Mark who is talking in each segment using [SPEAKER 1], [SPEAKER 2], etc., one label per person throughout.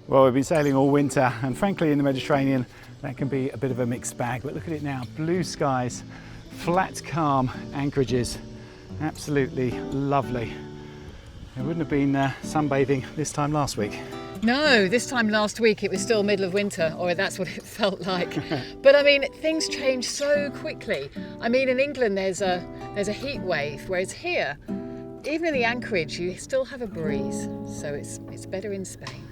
[SPEAKER 1] Well, we've been sailing all winter, and frankly in the Mediterranean that can be a bit of a mixed bag, but look at it now, blue skies, flat calm anchorages, absolutely lovely. It wouldn't have been sunbathing this time last week.
[SPEAKER 2] No, this time last week it was still middle of winter, or that's what it felt like. But I mean, things change so quickly. I mean, in England there's a heat wave, whereas here, even in the anchorage, you still have a breeze. So it's better in Spain.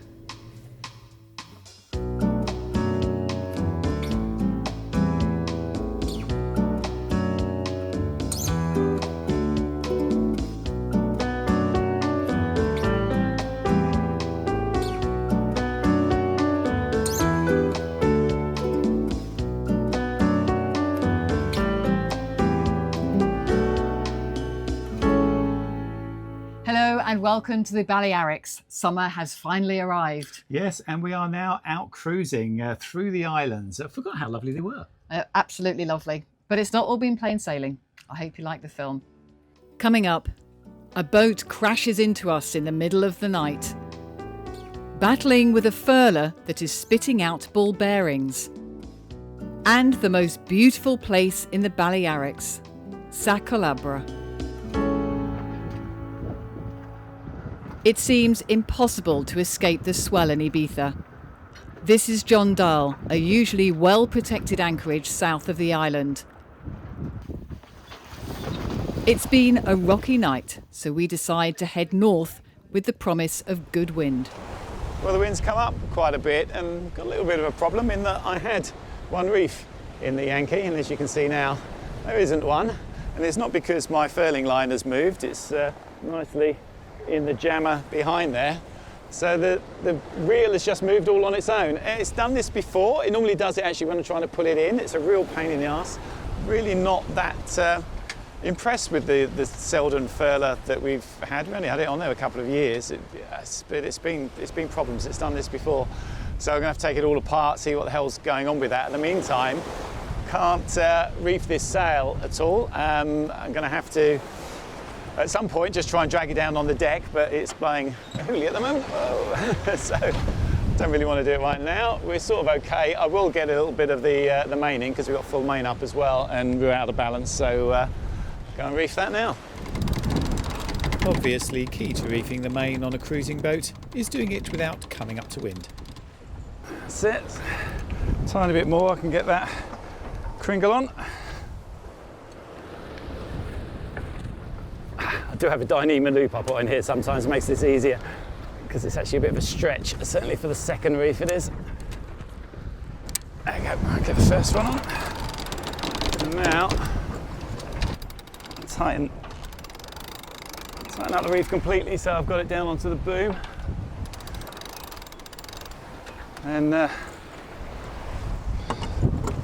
[SPEAKER 2] And welcome to the Balearics. Summer has finally arrived.
[SPEAKER 1] Yes, and we are now out cruising through the islands. I forgot how lovely they were.
[SPEAKER 2] Absolutely lovely. But it's not all been plain sailing. I hope you like the film. Coming up, a boat crashes into us in the middle of the night, battling with a furler that is spitting out ball bearings. And the most beautiful place in the Balearics, Sa Calabra. It seems impossible to escape the swell in Ibiza. This is John Dahl, a usually well-protected anchorage south of the island. It's been a rocky night, so we decide to head north with the promise of good wind.
[SPEAKER 1] Well, the wind's come up quite a bit and got a little bit of a problem in that I had one reef in the Yankee, and as you can see now, there isn't one. And it's not because my furling line has moved, it's nicely in the jammer behind there. So the reel has just moved all on its own. It's done this before. It normally does it actually when I'm trying to pull it in. It's a real pain in the arse. Really not that impressed with the Selden furler that we've had. We only had it on there a couple of years. But it's been problems. It's done this before. So I'm gonna have to take it all apart, see what the hell's going on with that. In the meantime, can't reef this sail at all. I'm gonna have to at some point just try and drag it down on the deck, but it's blowing heavily at the moment. So don't really want to do it right now. We're sort of okay. I will get a little bit of the maining because we've got full main up as well and we're out of balance, so go and reef that now. Obviously, key to reefing the main on a cruising boat is doing it without coming up to wind. That's it. Tiny bit more, I can get that cringle on. I do have a Dyneema loop I put in here sometimes, makes this easier because it's actually a bit of a stretch, certainly for the second reef it is. There you go, I'll get the first one on. And now, tighten up the reef completely so I've got it down onto the boom. And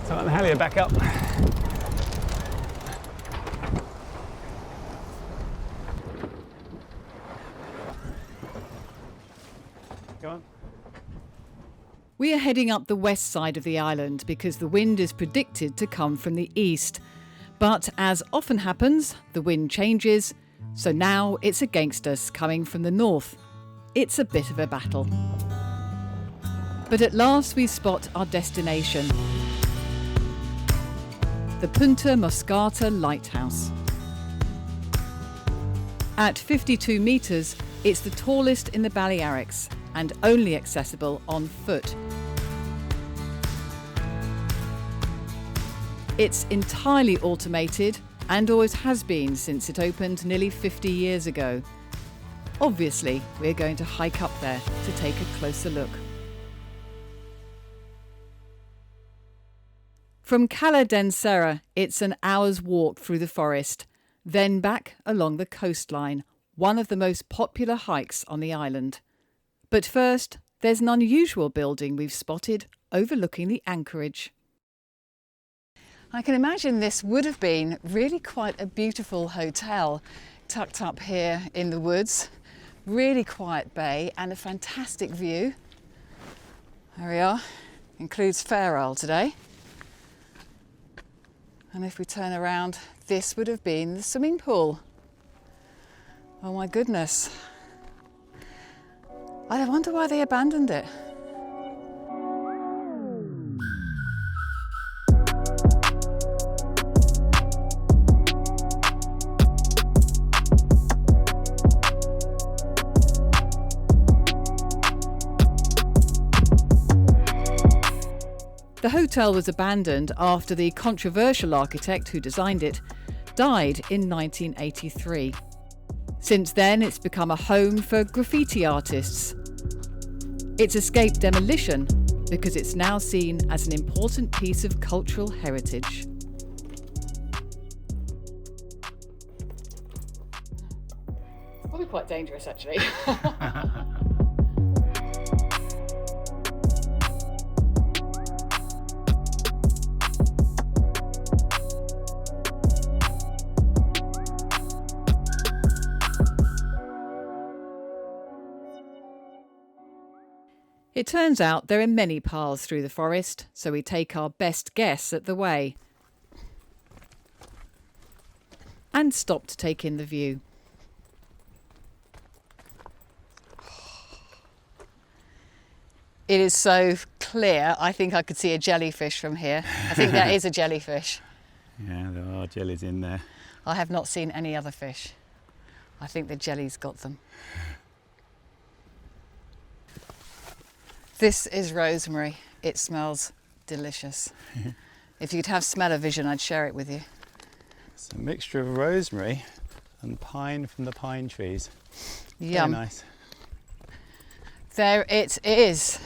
[SPEAKER 1] tighten the halyard back up.
[SPEAKER 2] We are heading up the west side of the island because the wind is predicted to come from the east. But as often happens, the wind changes, so now it's against us coming from the north. It's a bit of a battle. But at last we spot our destination, the Punta Moscata Lighthouse. At 52 metres, it's the tallest in the Balearics and only accessible on foot. It's entirely automated and always has been since it opened nearly 50 years ago. Obviously, we're going to hike up there to take a closer look. From Cala d'Ensera, it's an hour's walk through the forest, then back along the coastline, one of the most popular hikes on the island. But first, there's an unusual building we've spotted overlooking the anchorage. I can imagine this would have been really quite a beautiful hotel tucked up here in the woods. Really quiet bay and a fantastic view. There we are. Includes Fair Isle today. And if we turn around, this would have been the swimming pool. Oh my goodness. I wonder why they abandoned it. The hotel was abandoned after the controversial architect who designed it died in 1983. Since then, it's become a home for graffiti artists. It's escaped demolition because it's now seen as an important piece of cultural heritage. Probably quite dangerous, actually. It turns out there are many paths through the forest, so we take our best guess at the way. And stop to take in the view. It is so clear, I think I could see a jellyfish from here. I think that is a jellyfish.
[SPEAKER 1] Yeah, there are jellies in there.
[SPEAKER 2] I have not seen any other fish. I think the jelly's got them. This is rosemary. It smells delicious. If you could have smell-o-vision, I'd share it with you.
[SPEAKER 1] It's a mixture of rosemary and pine from the pine trees.
[SPEAKER 2] Yum.
[SPEAKER 1] Very nice.
[SPEAKER 2] There it is.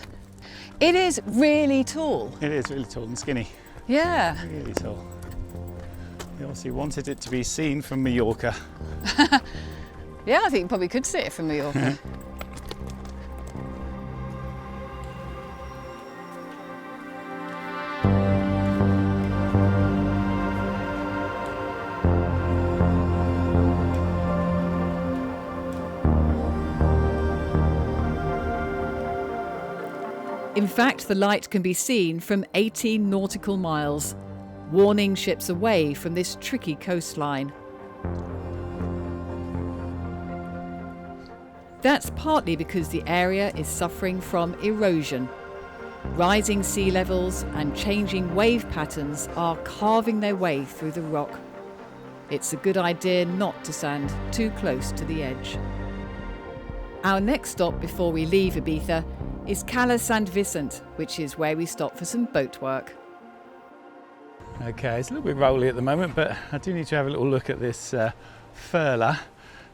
[SPEAKER 2] It is really tall.
[SPEAKER 1] It is really tall and skinny.
[SPEAKER 2] Yeah.
[SPEAKER 1] Really tall. We obviously wanted it to be seen from Mallorca.
[SPEAKER 2] Yeah, I think you probably could see it from Mallorca. In fact, the light can be seen from 18 nautical miles, warning ships away from this tricky coastline. That's partly because the area is suffering from erosion. Rising sea levels and changing wave patterns are carving their way through the rock. It's a good idea not to stand too close to the edge. Our next stop before we leave Ibiza is Cala Sant Vicent, which is where we stop for some boat work.
[SPEAKER 1] Okay, it's a little bit rolly at the moment, but I do need to have a little look at this furler.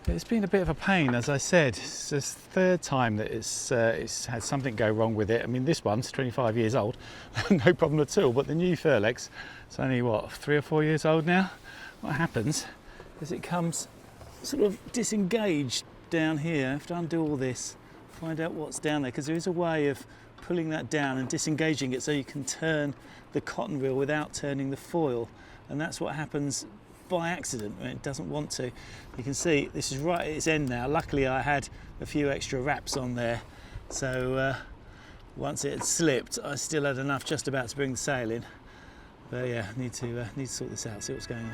[SPEAKER 1] It's been a bit of a pain, as I said. It's the third time that it's had something go wrong with it. I mean, this one's 25 years old, no problem at all, but the new Furlex, it's only, 3 or 4 years old now? What happens is it comes sort of disengaged down here. I have to undo all this, find out what's down there, because there is a way of pulling that down and disengaging it so you can turn the cotton reel without turning the foil, and that's what happens by accident when it doesn't want to. You can see this is right at its end now. Luckily I had a few extra wraps on there, so once it had slipped I still had enough just about to bring the sail in. But yeah, need to sort this out, see what's going on.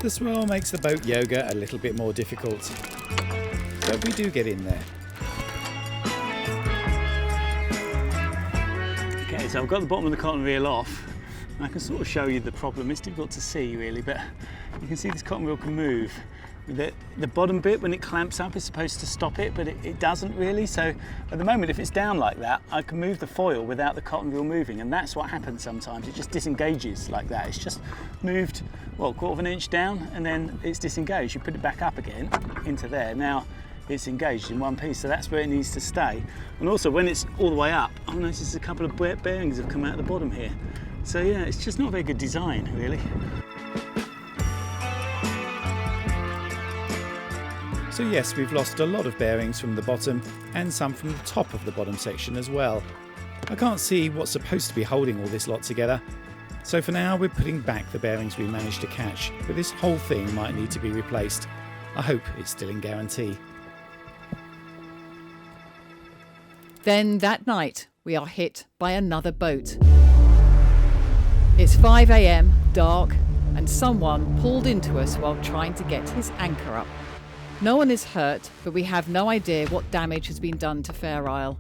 [SPEAKER 1] The swell makes the boat yoga a little bit more difficult, but we do get in there. Okay, so I've got the bottom of the cotton reel off, and I can sort of show you the problem. It's difficult to see really, but you can see this cotton reel can move. The bottom bit, when it clamps up, is supposed to stop it, but it doesn't really. So at the moment, if it's down like that, I can move the foil without the cotton reel moving, and that's what happens sometimes. It just disengages like that. It's just moved, well, 1/4 of an inch down, and then it's disengaged. You put it back up again into there. Now it's engaged in one piece, so that's where it needs to stay. And also, when it's all the way up, I've noticed a couple of bearings have come out the bottom here. So yeah, it's just not a very good design, really. So yes, we've lost a lot of bearings from the bottom and some from the top of the bottom section as well. I can't see what's supposed to be holding all this lot together. So for now we're putting back the bearings we managed to catch, but this whole thing might need to be replaced. I hope it's still in guarantee.
[SPEAKER 2] Then that night we are hit by another boat. It's 5 a.m, dark, and someone pulled into us while trying to get his anchor up. No one is hurt, but we have no idea what damage has been done to Fair Isle.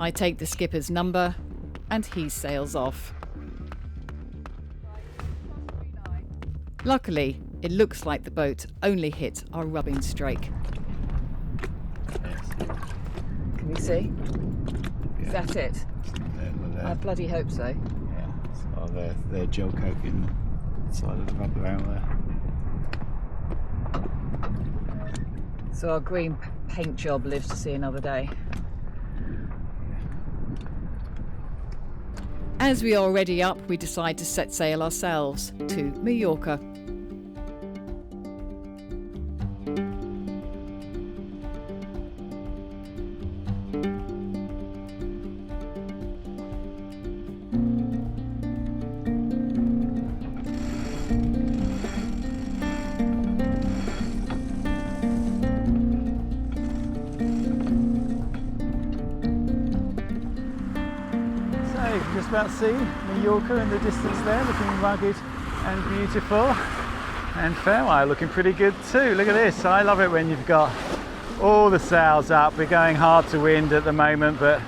[SPEAKER 2] I take the skipper's number and he sails off. Luckily, it looks like the boat only hit our rubbing strake. we see?
[SPEAKER 1] Yeah.
[SPEAKER 2] Is that it? I bloody hope so.
[SPEAKER 1] Yeah. So they're gel coating the side of the rubber out there.
[SPEAKER 2] So our green paint job lives to see another day. As we are already up, we decide to set sail ourselves to Mallorca.
[SPEAKER 1] Just about to see Mallorca in the distance there, looking rugged and beautiful, and Fairway looking pretty good too. Look at this, I love it when you've got all the sails up. We're going hard to wind at the moment, but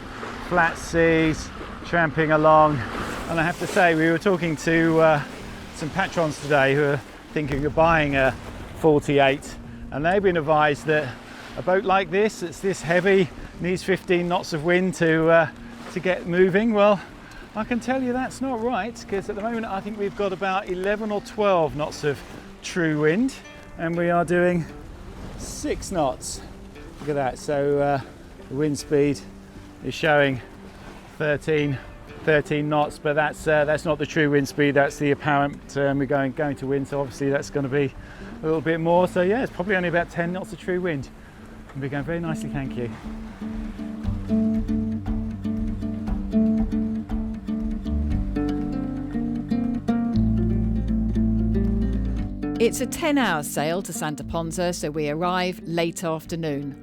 [SPEAKER 1] flat seas, tramping along. And I have to say, we were talking to some patrons today who are thinking of buying a 48, and they've been advised that a boat like this, it's this heavy, needs 15 knots of wind to get moving. Well, I can tell you that's not right, because at the moment I think we've got about 11 or 12 knots of true wind, and we are doing 6 knots. Look at that. So the wind speed is showing 13 knots, but that's not the true wind speed, that's the apparent we're going to wind, so obviously that's going to be a little bit more. So yeah, it's probably only about 10 knots of true wind. And we're going very nicely, thank you.
[SPEAKER 2] It's a 10-hour sail to Santa Ponsa, so we arrive late afternoon.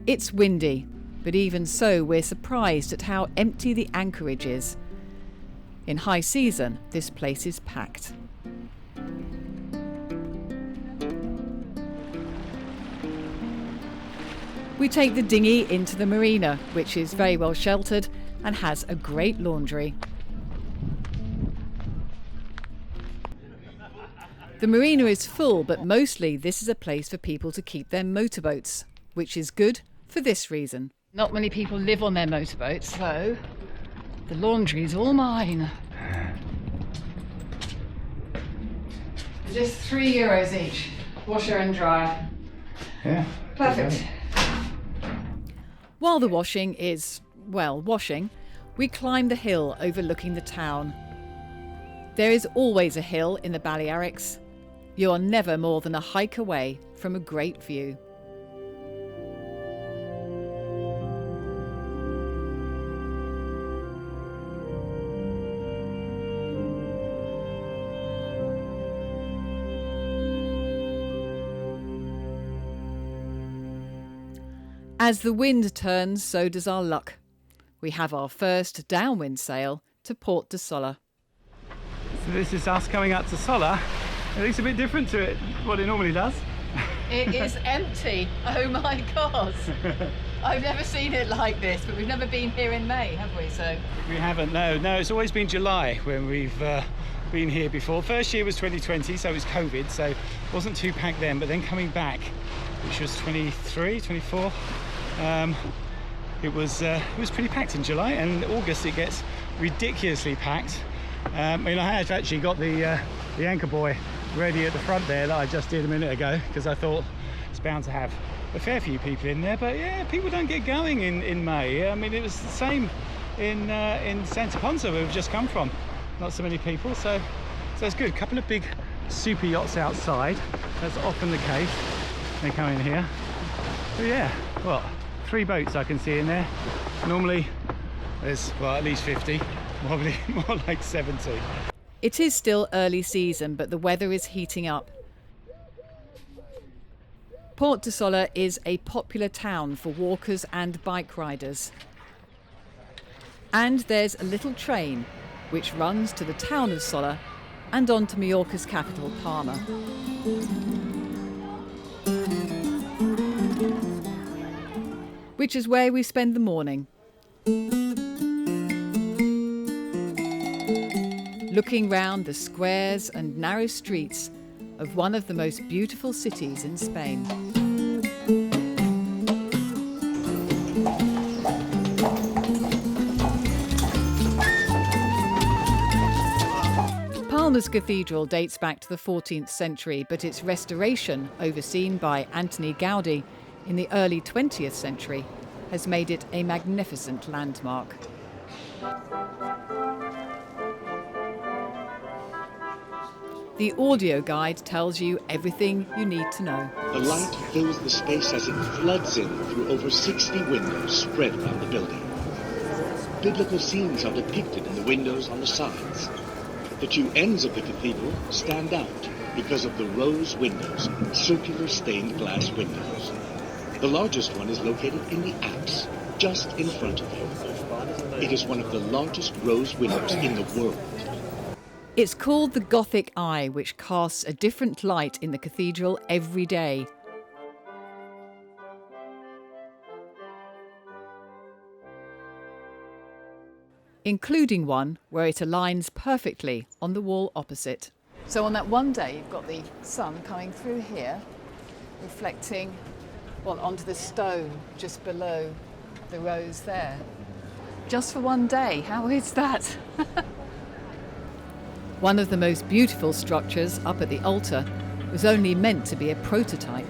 [SPEAKER 2] It's windy, but even so we're surprised at how empty the anchorage is. In high season, this place is packed. We take the dinghy into the marina, which is very well sheltered and has a great laundry. The marina is full, but mostly this is a place for people to keep their motorboats, which is good for this reason. Not many people live on their motorboats, so the laundry's all mine. Just €3 each, washer and dryer.
[SPEAKER 1] Yeah.
[SPEAKER 2] Perfect. While the washing is, well, washing, we climb the hill overlooking the town. There is always a hill in the Balearics. You are never more than a hike away from a great view. As the wind turns, so does our luck. We have our first downwind sail to Port de Sola.
[SPEAKER 1] So this is us coming up to Sola. It looks a bit different to what it normally does.
[SPEAKER 2] It is empty. Oh my God. I've never seen it like this, but we've never been here in May, have we? So
[SPEAKER 1] we haven't, no. It's always been July when we've been here before. First year was 2020, so it was COVID, so it wasn't too packed then, but then coming back, which was 23, 24, it was pretty packed in July, and August it gets ridiculously packed. I had actually got the anchor buoy ready at the front there that I just did a minute ago, because I thought it's bound to have a fair few people in there, but yeah, people don't get going in May. I mean, it was the same in Santa Ponsa where we've just come from. Not so many people, so it's good. A couple of big super yachts outside. That's often the case. They come in here. But yeah, what, 3 boats I can see in there. Normally there's, well, at least 50, probably more like 70.
[SPEAKER 2] it is still early season, but the weather is heating up. Port de Sola is a popular town for walkers and bike riders. And there's a little train which runs to the town of Sola and on to Mallorca's capital, Palma. Which is where we spend the morning. Looking round the squares and narrow streets of one of the most beautiful cities in Spain. Milner's Cathedral dates back to the 14th century, but its restoration, overseen by Antoni Gaudi in the early 20th century, has made it a magnificent landmark. The audio guide tells you everything you need to know.
[SPEAKER 3] The light fills the space as it floods in through over 60 windows spread around the building. Biblical scenes are depicted in the windows on the sides. The two ends of the cathedral stand out because of the rose windows, circular stained glass windows. The largest one is located in the apse, just in front of you. It is one of the largest rose windows in the world.
[SPEAKER 2] It's called the Gothic Eye, which casts a different light in the cathedral every day. Including one where it aligns perfectly on the wall opposite. So on that one day, you've got the sun coming through here, reflecting onto the stone just below the rose there. Just for one day, how is that? One of the most beautiful structures up at the altar was only meant to be a prototype.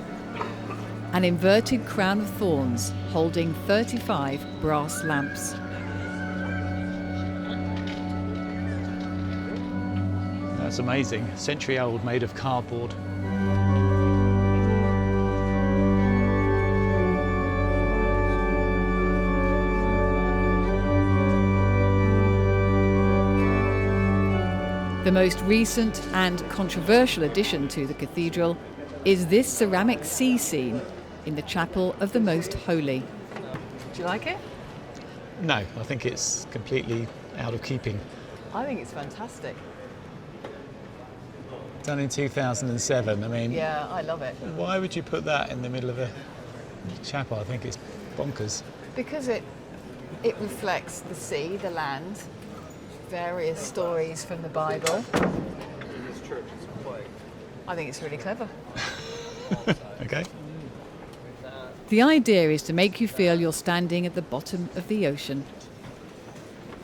[SPEAKER 2] An inverted crown of thorns holding 35 brass lamps.
[SPEAKER 1] That's amazing. Century old, made of cardboard.
[SPEAKER 2] The most recent and controversial addition to the cathedral is this ceramic sea scene in the Chapel of the Most Holy. Do you like it?
[SPEAKER 1] No, I think it's completely out of keeping.
[SPEAKER 2] I think it's fantastic.
[SPEAKER 1] Done in 2007, I mean...
[SPEAKER 2] Yeah, I love it.
[SPEAKER 1] Why would you put that in the middle of a chapel? I think it's bonkers.
[SPEAKER 2] Because it reflects the sea, the land, various stories from the Bible. I think it's really clever.
[SPEAKER 1] Okay.
[SPEAKER 2] The idea is to make you feel you're standing at the bottom of the ocean.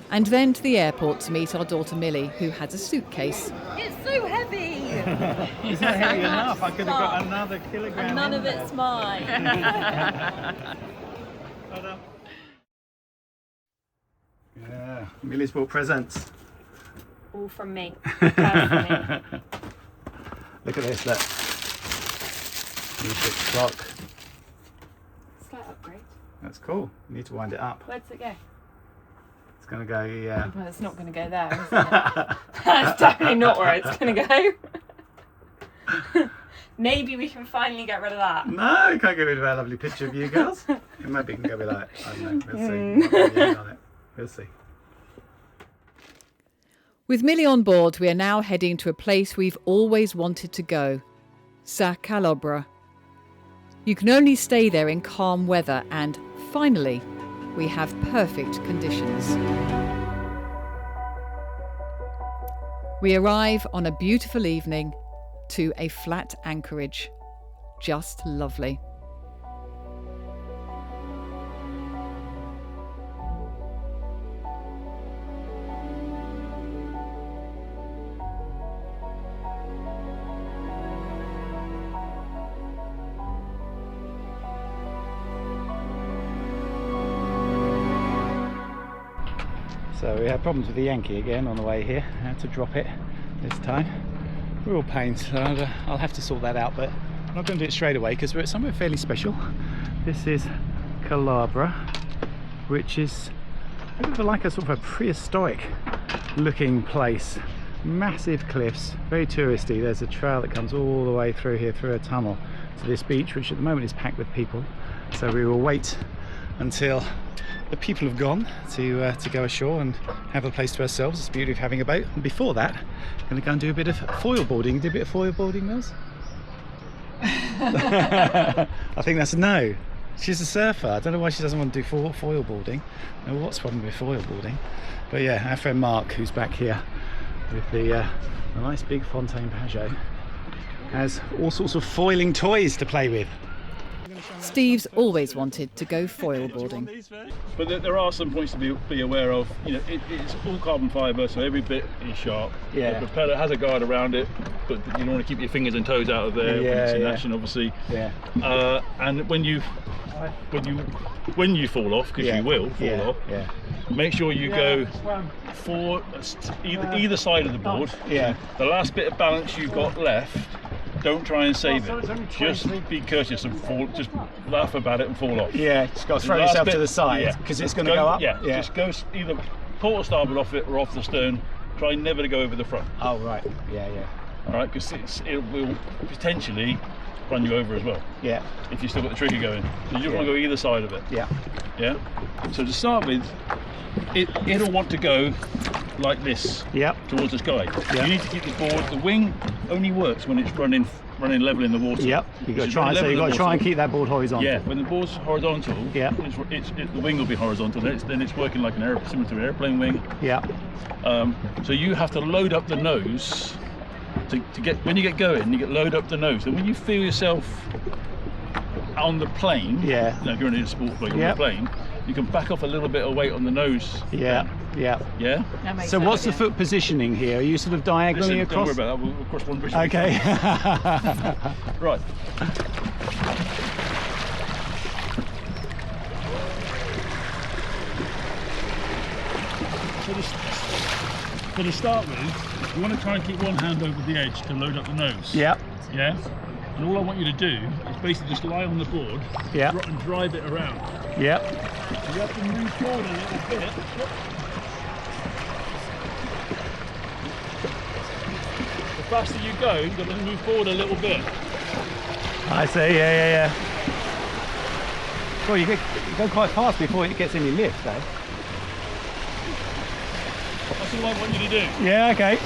[SPEAKER 2] And then to the airport to meet our daughter Millie, who has a suitcase.
[SPEAKER 4] It's so heavy!
[SPEAKER 5] It's not heavy enough. I could have got another kilogram.
[SPEAKER 4] And none of it's mine.
[SPEAKER 5] Well done. Yeah, Millie's brought presents.
[SPEAKER 4] All from me, personally.
[SPEAKER 5] Look at this, look. New ship's clock.
[SPEAKER 4] Slight upgrade.
[SPEAKER 5] That's cool. You need to wind it up.
[SPEAKER 4] Where's it go?
[SPEAKER 5] It's going to go, yeah.
[SPEAKER 4] Well, it's not going to go there, is it? That's definitely not where it's going to go. Maybe we can finally get rid of that.
[SPEAKER 5] No, you can't get rid of our lovely picture of you girls. Maybe you can go with that. I don't know. We'll see. We'll see on it. We'll see.
[SPEAKER 2] With Millie on board, we are now heading to a place we've always wanted to go, Sa Calobra. You can only stay there in calm weather, and finally, we have perfect conditions. We arrive on a beautiful evening to a flat anchorage. Just lovely.
[SPEAKER 5] So we had problems with the Yankee again on the way here. I had to drop it this time. Real pain, so I'll have to sort that out, but I'm not going to do it straight away because we're at somewhere fairly special. This is Calabria, which is a bit of like a sort of a prehistoric looking place. Massive cliffs, very touristy. There's a trail that comes all the way through here, through a tunnel to this beach, which at the moment is packed with people. So we will wait until the people have gone to go ashore and have a place to ourselves. It's the beauty of having a boat. And before that, I'm going to go and do a bit of foil boarding. You did a bit of foil boarding, Mills? I think that's a no. She's a surfer. I don't know why she doesn't want to do foil boarding. I don't know what's the problem with foil boarding. But yeah, our friend Mark, who's back here with the nice big Fontaine Pajot, has all sorts of foiling toys to play with.
[SPEAKER 2] Steve's always wanted to go foil boarding.
[SPEAKER 6] But there are some points to be aware of. You know, it's all carbon fibre, so every bit is sharp.
[SPEAKER 5] Yeah.
[SPEAKER 6] The propeller has a guard around it, but you don't want to keep your fingers and toes out of there when it's in action, obviously.
[SPEAKER 5] Yeah.
[SPEAKER 6] And when you fall off, because you will fall off, make sure you go for either side of the board.
[SPEAKER 5] Yeah.
[SPEAKER 6] The last bit of balance you've got left, don't try and save it. Just be courteous and just laugh about it and fall off.
[SPEAKER 5] Yeah, just got to throw yourself to the side because it's going to go up.
[SPEAKER 6] Yeah, just go either port or starboard off it or off the stern. Try never to go over the front.
[SPEAKER 5] Oh, right. Yeah.
[SPEAKER 6] All right, because it will potentially run you over as well. Yeah. If you still got the trigger going. So you just want to go either side of it.
[SPEAKER 5] Yeah.
[SPEAKER 6] Yeah. So to start with, it'll want to go like this.
[SPEAKER 5] Yep.
[SPEAKER 6] Towards the sky. Yep. You need to keep the board. The wing only works when it's running level in the water.
[SPEAKER 5] Yep. You've got to try. So you've got to try and keep that board horizontal.
[SPEAKER 6] Yeah. When the board's horizontal,
[SPEAKER 5] yeah,
[SPEAKER 6] the wing will be horizontal. Then it's working like similar to an airplane wing.
[SPEAKER 5] Yeah.
[SPEAKER 6] So you have to load up the nose to get when you get going. You load up the nose, and when you feel yourself on the plane,
[SPEAKER 5] yeah,
[SPEAKER 6] you know, if you're in a sport boat on the plane, you can back off a little bit of weight on the nose.
[SPEAKER 5] Yeah.
[SPEAKER 6] Yeah.
[SPEAKER 5] Yeah. So what's the foot positioning here? Are you sort of diagonally across?
[SPEAKER 6] Don't worry about that. We'll cross one bridge.
[SPEAKER 5] Okay.
[SPEAKER 6] Right. So to start with, you want to try and keep one hand over the edge to load up the nose.
[SPEAKER 5] Yep.
[SPEAKER 6] Yeah. And all I want you to do is basically just lie on the board.
[SPEAKER 5] Yep.
[SPEAKER 6] And drive it around.
[SPEAKER 5] Yep.
[SPEAKER 6] So you have to move forward a little bit. The faster you go, you've got to move forward a little bit.
[SPEAKER 5] I see. Yeah. Well, you go quite fast before it gets any lift, though.
[SPEAKER 6] That's all I want you to do.
[SPEAKER 5] Yeah, okay.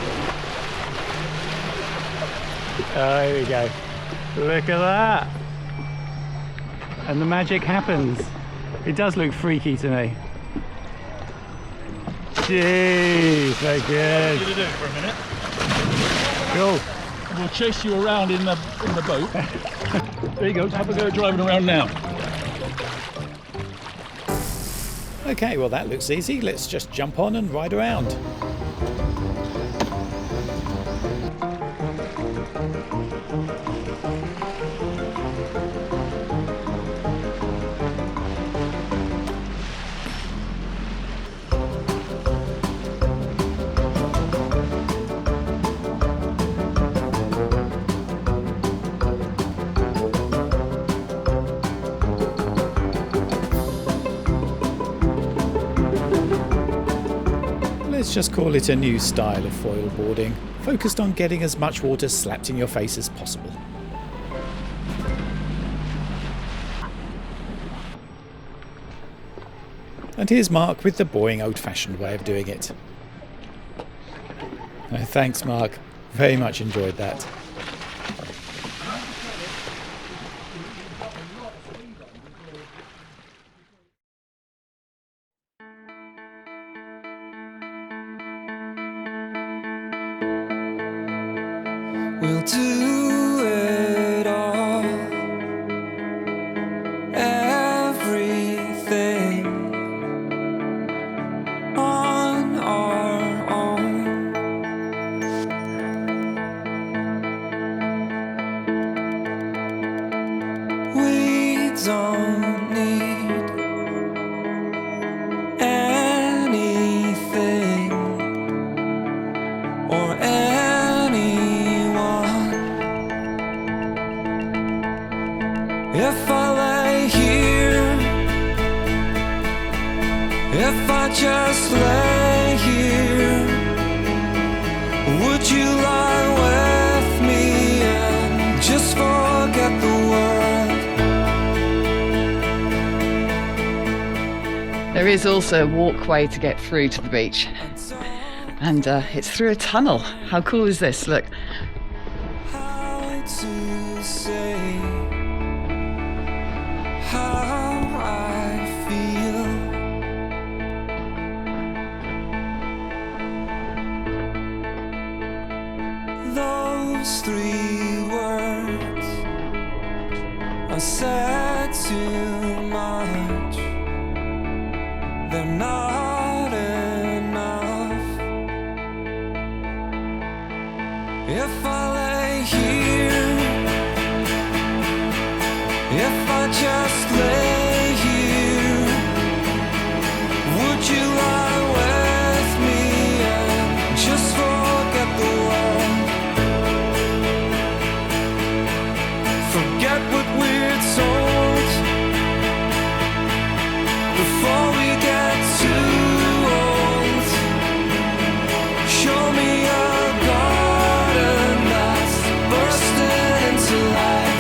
[SPEAKER 5] Oh, here we go. Look at that. And the magic happens. It does look freaky to me. Jeez, so good.
[SPEAKER 6] I want you to do it for a minute.
[SPEAKER 5] Cool.
[SPEAKER 6] We'll chase you around in the boat. There you go. Have a go driving around now.
[SPEAKER 1] Okay, well that looks easy. Let's just jump on and ride around. Let's just call it a new style of foil boarding, focused on getting as much water slapped in your face as possible. And here's Mark with the boring old-fashioned way of doing it. Thanks, Mark. Very much enjoyed that.
[SPEAKER 7] We'll do it all, everything on our own. We don't need anything or if I lay here, if I just lay here, would you lie with me and just forget the world?
[SPEAKER 2] There is also a walkway to get through to the beach, and it's through a tunnel. How cool is this? Look.
[SPEAKER 7] How to say how I feel. Those 3 words are said tried too much, they're not enough. If I lay here, if I just lay here, would you lie with me and just forget the world? Forget what we're told before we get too old. Show me a garden that's bursting into life.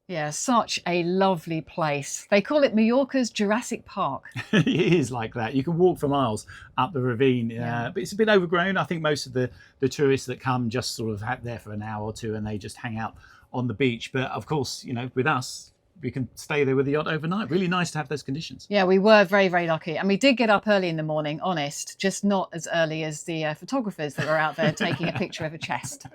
[SPEAKER 2] Yeah, such a lovely place. They call it Mallorca's Jurassic Park.
[SPEAKER 5] It is like that. You can walk for miles up the ravine, but it's a bit overgrown. I think most of the tourists that come just sort of have there for an hour or two and they just hang out on the beach. But of course, you know, with us, we can stay there with the yacht overnight. Really nice to have those conditions.
[SPEAKER 2] Yeah, we were very, very lucky. And we did get up early in the morning, honest, just not as early as the photographers that were out there taking a picture of a chest.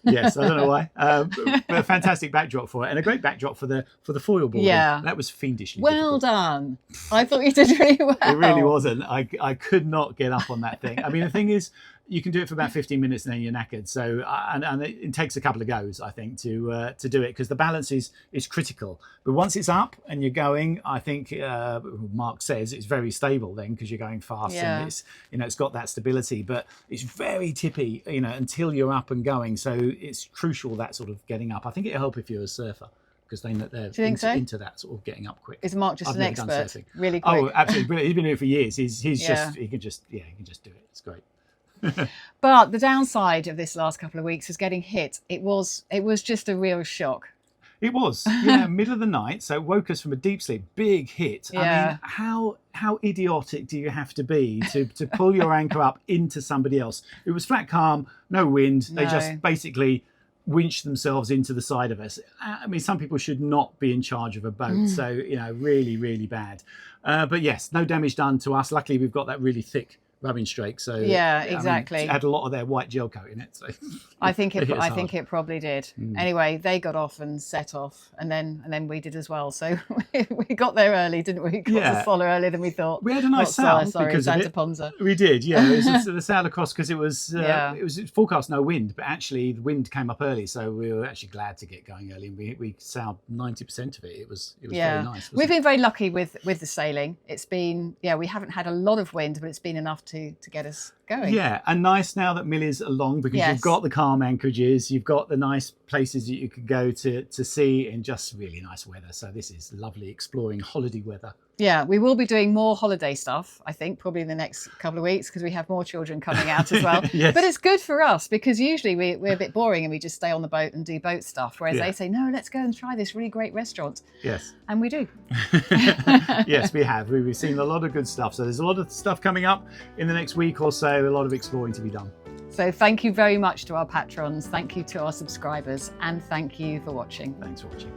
[SPEAKER 5] Yes, I don't know why. But a fantastic backdrop for it, and a great backdrop for the foil boarding.
[SPEAKER 2] Yeah.
[SPEAKER 5] That was fiendishly
[SPEAKER 2] Well
[SPEAKER 5] difficult.
[SPEAKER 2] done. I thought you did really well.
[SPEAKER 5] It really wasn't. I could not get up on that thing. I mean, the thing is, you can do it for about 15 minutes and then you're knackered. So, and it takes a couple of goes, I think, to do it, because the balance is critical. But once it's up and you're going, I think Mark says it's very stable then, because you're going fast and it's, you know, it's got that stability. But it's very tippy, you know, until you're up and going. So it's crucial, that sort of getting up. I think it'll help if you're a surfer, because they're into that sort of getting up quick.
[SPEAKER 2] Is Mark just
[SPEAKER 5] I've
[SPEAKER 2] an
[SPEAKER 5] never done
[SPEAKER 2] expert?
[SPEAKER 5] surfing.
[SPEAKER 2] Really quick.
[SPEAKER 5] Oh, absolutely brilliant. He's been doing it for years. He can just do it. It's great.
[SPEAKER 2] But the downside of this last couple of weeks is getting hit. It was just a real shock.
[SPEAKER 5] It was, yeah, middle of the night. So it woke us from a deep sleep, big hit.
[SPEAKER 2] Yeah.
[SPEAKER 5] I mean, how idiotic do you have to be to pull your anchor up into somebody else? It was flat calm, no wind. They just basically winched themselves into the side of us. I mean, some people should not be in charge of a boat. So, you know, really, really bad. But yes, no damage done to us. Luckily, we've got that really thick rubbing strake. So
[SPEAKER 2] yeah, exactly.
[SPEAKER 5] I mean, it had a lot of their white gel coat in it. So
[SPEAKER 2] I think it probably did. Anyway, they got off and set off, and then we did as well. So we got there early, didn't we? Got to Solar earlier than we thought.
[SPEAKER 5] We had a nice sail because
[SPEAKER 2] Santa
[SPEAKER 5] of it.
[SPEAKER 2] Ponza.
[SPEAKER 5] We did, yeah. It was the sail across because it was forecast no wind, but actually the wind came up early, so we were actually glad to get going early. And we sailed 90% of it. It was very nice.
[SPEAKER 2] We've been very lucky with the sailing. It's been we haven't had a lot of wind, but it's been enough to get us going.
[SPEAKER 5] Yeah, and nice now that Millie's along, because you've got the calm anchorages, you've got the nice places that you could go to see in just really nice weather. So this is lovely exploring holiday weather.
[SPEAKER 2] Yeah, we will be doing more holiday stuff, I think, probably in the next couple of weeks, because we have more children coming out as well.
[SPEAKER 5] Yes.
[SPEAKER 2] But it's good for us, because usually we're a bit boring and we just stay on the boat and do boat stuff, whereas they say, no, let's go and try this really great restaurant.
[SPEAKER 5] Yes.
[SPEAKER 2] And we do.
[SPEAKER 5] Yes, we have. We've seen a lot of good stuff. So there's a lot of stuff coming up in the next week or so, a lot of exploring to be done.
[SPEAKER 2] So thank you very much to our patrons, thank you to our subscribers, and thank you for watching.
[SPEAKER 5] Thanks for watching.